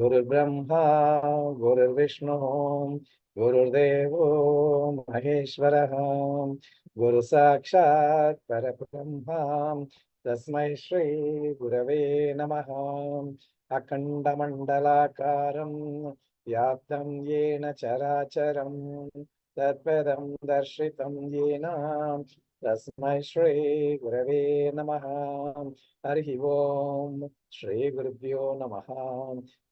गुरुर्ब्रह्मा गुरुर्विष्णु गुरुर्देवो महेश्वरः गुरु साक्षात् परब्रह्मा तस्मै श्री गुरवे नमः। अखण्डमण्डलाकारं व्याप्तं येन चराचरं तत्पदं दर्शितं येन तस्मै श्री गुरवे नमः। हरिः ओम श्री गुरुभ्यो नमः।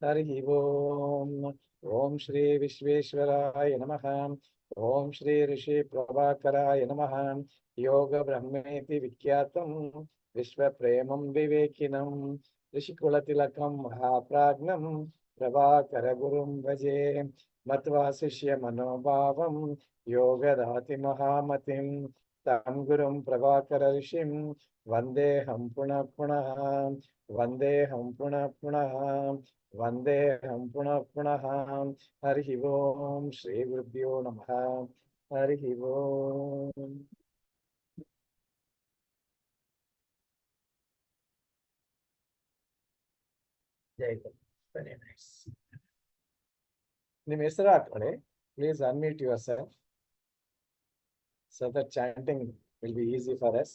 हरिः ओम। ओम श्री विश्वेश्वराय नमः। ओम श्री ऋषि प्रभाकराय नमः। योग ब्रह्मेति विख्यातं विश्वप्रेमं विवेकिनं ऋषिकुलतिलकं महाप्राज्ञं प्रभाकर गुरुं भजे। मत्वा शिष्य मनोभावं योगदाति महामतिं तं गुरुं प्रभाकर ऋषिं वंदेहं पुनः पुनः। वंदेहं पुनः पुनः। वंदेहं पुनः पुनः। हरि ओम श्री गुरुभ्यो नमः। हरि ओम। जय गुरु। Very nice. ನಿಮ್ಮ ಹೆಸರು ಹಾಕೊಳ್ಳಿ. Please unmute yourself so that chanting will be easy for us.